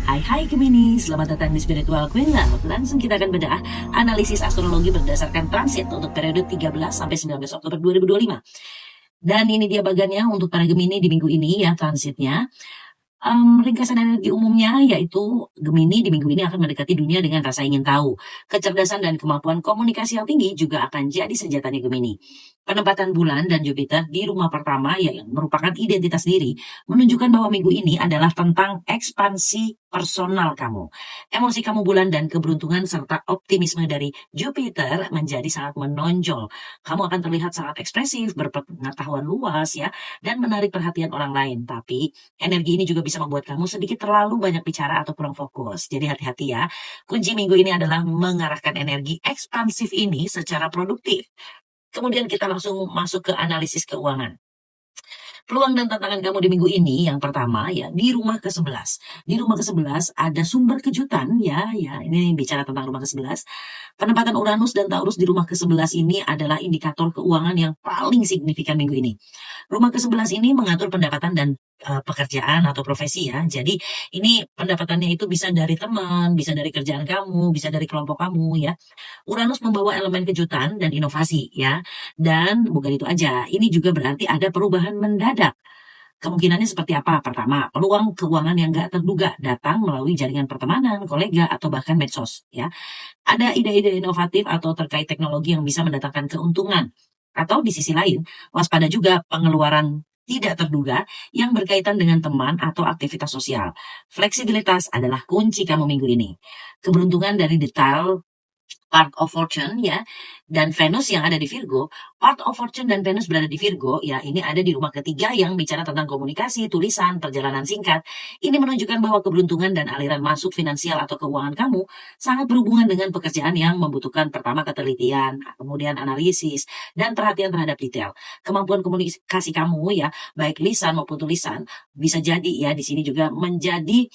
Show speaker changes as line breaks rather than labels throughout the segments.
Hai Gemini, selamat datang di Spiritual Queen. Langsung kita akan bedah analisis astrologi berdasarkan transit untuk periode 13 sampai 19 Oktober 2025. Dan ini dia bagannya untuk para Gemini di minggu ini ya transitnya. Ringkasan energi umumnya yaitu Gemini di minggu ini akan mendekati dunia dengan rasa ingin tahu. Kecerdasan dan kemampuan komunikasi yang tinggi juga akan jadi senjatanya Gemini. Penempatan bulan dan Jupiter di rumah pertama yang merupakan identitas diri menunjukkan bahwa minggu ini adalah tentang ekspansi personal kamu. Emosi kamu bulan dan keberuntungan serta optimisme dari Jupiter menjadi sangat menonjol. Kamu akan terlihat sangat ekspresif, berpengetahuan luas ya, dan menarik perhatian orang lain. Tapi energi ini juga bisa membuat kamu sedikit terlalu banyak bicara atau kurang fokus. Jadi hati-hati ya. Kunci minggu ini adalah mengarahkan energi ekspansif ini secara produktif. Kemudian kita langsung masuk ke analisis keuangan. Peluang dan tantangan kamu di minggu ini yang pertama ya di rumah ke-11. Di rumah ke-11 ada sumber kejutan ya, ini bicara tentang rumah ke-11. Penempatan Uranus dan Taurus di rumah ke-11 ini adalah indikator keuangan yang paling signifikan minggu ini. Rumah ke-11 ini mengatur pendapatan dan pekerjaan atau profesi ya. Jadi ini pendapatannya itu bisa dari teman, bisa dari kerjaan kamu, bisa dari kelompok kamu ya. Uranus membawa elemen kejutan dan inovasi ya. Dan bukan itu aja, ini juga berarti ada perubahan mendadak. Kemungkinannya seperti apa? Pertama, peluang keuangan yang gak terduga datang melalui jaringan pertemanan, kolega, atau bahkan medsos ya. Ada ide-ide inovatif atau terkait teknologi yang bisa mendatangkan keuntungan. Atau di sisi lain, waspada juga pengeluaran tidak terduga yang berkaitan dengan teman atau aktivitas sosial. Fleksibilitas adalah kunci kamu minggu ini. Keberuntungan dari detail part of fortune ya, dan Venus yang ada di Virgo. Part of fortune dan Venus berada di Virgo ya, ini ada di rumah ketiga yang bicara tentang komunikasi, tulisan, perjalanan singkat. Ini menunjukkan bahwa keberuntungan dan aliran masuk finansial atau keuangan kamu sangat berhubungan dengan pekerjaan yang membutuhkan pertama ketelitian, kemudian analisis dan perhatian terhadap detail. Kemampuan komunikasi kamu ya, baik lisan maupun tulisan, bisa jadi ya di sini juga menjadi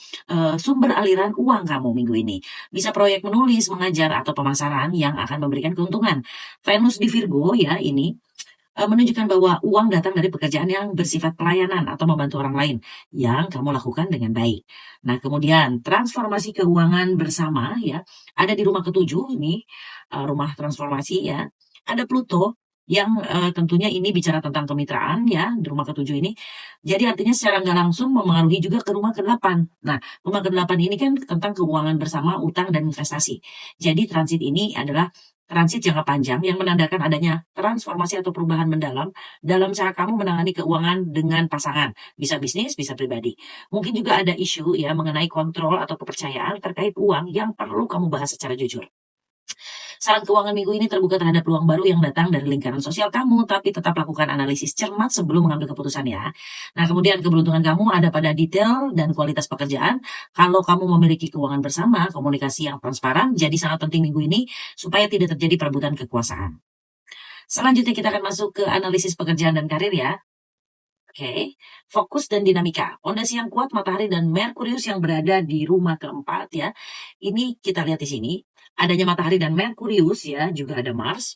sumber aliran uang kamu minggu ini. Bisa proyek menulis, mengajar atau pemasaran yang akan memberikan keuntungan. Venus di Virgo ya ini menunjukkan bahwa uang datang dari pekerjaan yang bersifat pelayanan atau membantu orang lain yang kamu lakukan dengan baik. Nah, kemudian transformasi keuangan bersama ya, ada di rumah ketujuh ini, rumah transformasi ya. Ada Pluto yang tentunya ini bicara tentang kemitraan ya, di rumah ketujuh ini. Jadi artinya secara nggak langsung memengaruhi juga ke rumah ke-8. Nah, rumah ke-8 ini kan tentang keuangan bersama, utang, dan investasi. Jadi transit ini adalah transit jangka panjang yang menandakan adanya transformasi atau perubahan mendalam dalam cara kamu menangani keuangan dengan pasangan. Bisa bisnis, bisa pribadi. Mungkin juga ada isu ya mengenai kontrol atau kepercayaan terkait uang yang perlu kamu bahas secara jujur. Saran keuangan minggu ini terbuka terhadap peluang baru yang datang dari lingkaran sosial kamu, tapi tetap lakukan analisis cermat sebelum mengambil keputusan ya. Nah, kemudian keberuntungan kamu ada pada detail dan kualitas pekerjaan. Kalau kamu memiliki keuangan bersama, komunikasi yang transparan jadi sangat penting minggu ini supaya tidak terjadi perebutan kekuasaan. Selanjutnya kita akan masuk ke analisis pekerjaan dan karir ya. Oke, fokus dan dinamika. Pondasi yang kuat matahari dan Merkurius yang berada di rumah keempat ya. Ini kita lihat di sini. Adanya matahari dan Merkurius ya, juga ada Mars.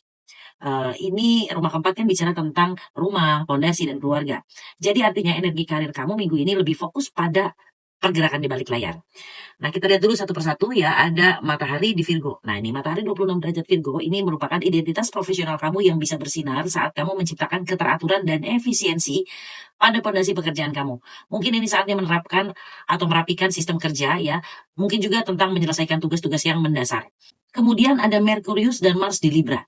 Ini rumah keempat kan bicara tentang rumah, pondasi, dan keluarga. Jadi artinya energi karir kamu minggu ini lebih fokus pada pergerakan di balik layar. Nah, kita lihat dulu satu persatu ya, ada matahari di Virgo. Nah, ini matahari 26 derajat Virgo, ini merupakan identitas profesional kamu yang bisa bersinar saat kamu menciptakan keteraturan dan efisiensi pada pondasi pekerjaan kamu. Mungkin ini saatnya menerapkan atau merapikan sistem kerja ya, mungkin juga tentang menyelesaikan tugas-tugas yang mendasar. Kemudian ada Merkurius dan Mars di Libra.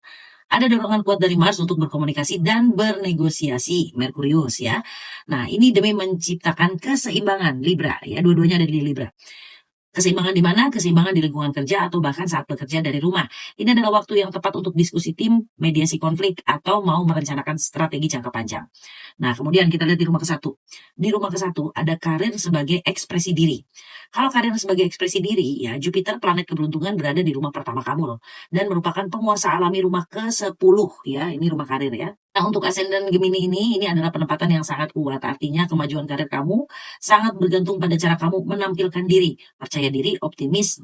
Ada dorongan kuat dari Mars untuk berkomunikasi dan bernegosiasi, Merkurius ya. Nah, ini demi menciptakan keseimbangan Libra ya, dua-duanya ada di Libra. Keseimbangan di mana? Keseimbangan di lingkungan kerja atau bahkan saat bekerja dari rumah. Ini adalah waktu yang tepat untuk diskusi tim, mediasi konflik, atau mau merencanakan strategi jangka panjang. Nah, kemudian kita lihat di rumah ke-1. Di rumah ke-1 ada karir sebagai ekspresi diri. Kalau karir sebagai ekspresi diri, ya Jupiter planet keberuntungan berada di rumah pertama kamu loh. Dan merupakan penguasa alami rumah ke-10 ya, ini rumah karir ya. Nah, untuk ascendant Gemini ini adalah penempatan yang sangat kuat. Artinya kemajuan karir kamu sangat bergantung pada cara kamu menampilkan diri, percaya diri, optimis,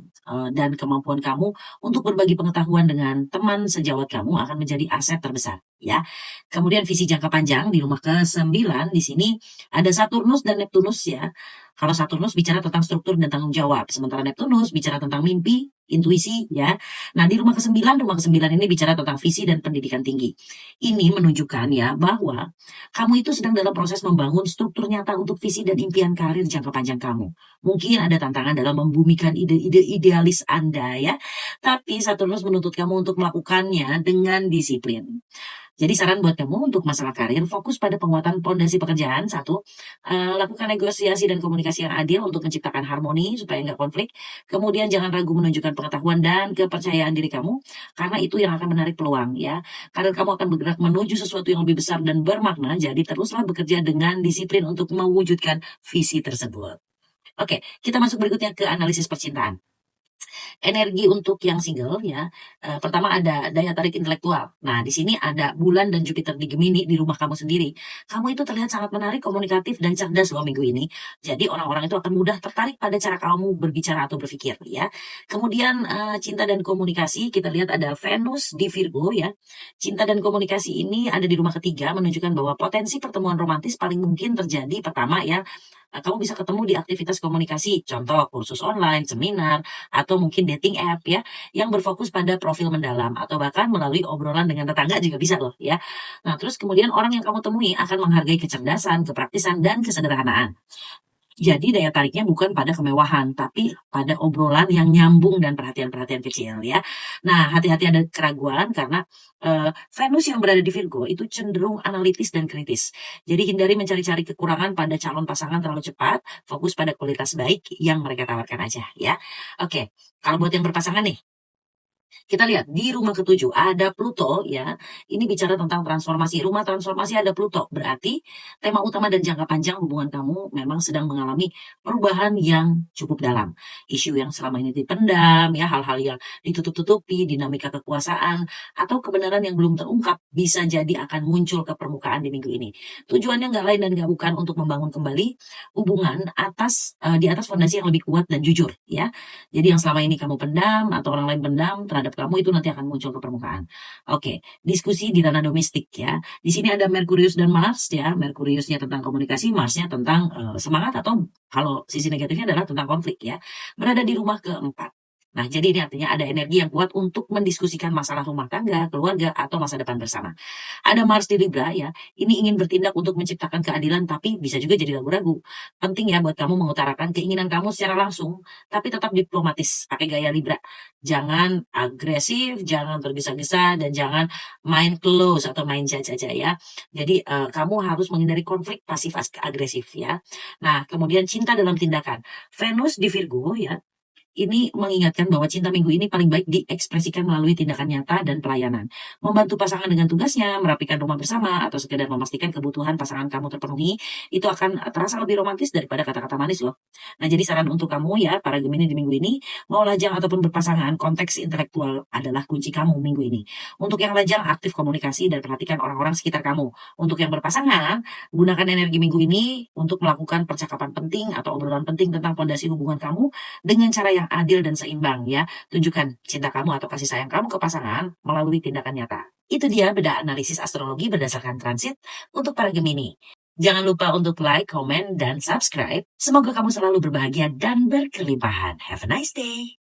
dan kemampuan kamu untuk berbagi pengetahuan dengan teman sejawat kamu akan menjadi aset terbesar ya. Kemudian visi jangka panjang di rumah ke-9 di sini ada Saturnus dan Neptunus ya. Kalau Saturnus bicara tentang struktur dan tanggung jawab, sementara Neptunus bicara tentang mimpi, intuisi, ya. Nah, di rumah ke-9 ini bicara tentang visi dan pendidikan tinggi. Ini menunjukkan ya bahwa kamu itu sedang dalam proses membangun struktur nyata untuk visi dan impian karir jangka panjang kamu. Mungkin ada tantangan dalam membumikan ide-ide idealis Anda ya, tapi Saturnus menuntut kamu untuk melakukannya dengan disiplin. Jadi saran buat kamu untuk masalah karir, fokus pada penguatan pondasi pekerjaan. Satu, lakukan negosiasi dan komunikasi yang adil untuk menciptakan harmoni supaya nggak konflik. Kemudian jangan ragu menunjukkan pengetahuan dan kepercayaan diri kamu, karena itu yang akan menarik peluang ya. Karir kamu akan bergerak menuju sesuatu yang lebih besar dan bermakna, jadi teruslah bekerja dengan disiplin untuk mewujudkan visi tersebut. Oke, kita masuk berikutnya ke analisis percintaan. Energi untuk yang single ya, pertama ada daya tarik intelektual. Nah, di sini ada bulan dan Jupiter di Gemini di rumah kamu sendiri. Kamu itu terlihat sangat menarik, komunikatif, dan cerdas loh minggu ini. Jadi orang-orang itu akan mudah tertarik pada cara kamu berbicara atau berpikir ya. Kemudian cinta dan komunikasi, kita lihat ada Venus di Virgo ya. Cinta dan komunikasi ini ada di rumah ketiga, menunjukkan bahwa potensi pertemuan romantis paling mungkin terjadi pertama ya, kamu bisa ketemu di aktivitas komunikasi, contoh kursus online, seminar, atau mungkin dating app ya, yang berfokus pada profil mendalam, atau bahkan melalui obrolan dengan tetangga juga bisa loh ya. Nah, terus kemudian orang yang kamu temui akan menghargai kecerdasan, kepraktisan, dan kesederhanaan. Jadi daya tariknya bukan pada kemewahan, tapi pada obrolan yang nyambung dan perhatian-perhatian kecil ya. Nah, hati-hati ada keraguan karena Venus yang berada di Virgo itu cenderung analitis dan kritis. Jadi hindari mencari-cari kekurangan pada calon pasangan terlalu cepat, fokus pada kualitas baik yang mereka tawarkan aja ya. Oke, kalau buat yang berpasangan nih, kita lihat di rumah ketujuh ada Pluto ya. Ini bicara tentang transformasi. Rumah transformasi ada Pluto. Berarti tema utama dan jangka panjang hubungan kamu memang sedang mengalami perubahan yang cukup dalam. Isu yang selama ini dipendam ya, hal-hal yang ditutup-tutupi, dinamika kekuasaan atau kebenaran yang belum terungkap bisa jadi akan muncul ke permukaan di minggu ini. Tujuannya nggak lain dan nggak bukan untuk membangun kembali hubungan di atas fondasi yang lebih kuat dan jujur ya. Jadi yang selama ini kamu pendam atau orang lain pendam terhadap kamu itu nanti akan muncul ke permukaan. Oke, diskusi di ranah domestik ya. Di sini ada Merkurius dan Mars ya. Merkuriusnya tentang komunikasi, Marsnya tentang semangat atau kalau sisi negatifnya adalah tentang konflik ya. Berada di rumah keempat. Nah, jadi ini artinya ada energi yang kuat untuk mendiskusikan masalah rumah tangga, keluarga, atau masa depan bersama. Ada Mars di Libra ya, ini ingin bertindak untuk menciptakan keadilan tapi bisa juga jadi ragu-ragu. Penting ya buat kamu mengutarakan keinginan kamu secara langsung, tapi tetap diplomatis, pakai gaya Libra. Jangan agresif, jangan tergesa-gesa, dan jangan main close atau main jajah ya. Jadi kamu harus menghindari konflik pasif agresif ya. Nah, kemudian cinta dalam tindakan. Venus di Virgo ya, ini mengingatkan bahwa cinta minggu ini paling baik diekspresikan melalui tindakan nyata dan pelayanan. Membantu pasangan dengan tugasnya, merapikan rumah bersama, atau sekedar memastikan kebutuhan pasangan kamu terpenuhi, itu akan terasa lebih romantis daripada kata-kata manis loh. Nah, jadi saran untuk kamu ya, para Gemini di minggu ini, mau lajang ataupun berpasangan, konteks intelektual adalah kunci kamu minggu ini. Untuk yang lajang, aktif komunikasi dan perhatikan orang-orang sekitar kamu. Untuk yang berpasangan, gunakan energi minggu ini untuk melakukan percakapan penting atau obrolan penting tentang fondasi hubungan kamu dengan cara yang adil dan seimbang ya. Tunjukkan cinta kamu atau kasih sayang kamu ke pasangan melalui tindakan nyata. Itu dia beda analisis astrologi berdasarkan transit untuk para Gemini. Jangan lupa untuk like, komen, dan subscribe. Semoga kamu selalu berbahagia dan berkelimpahan. Have a nice day.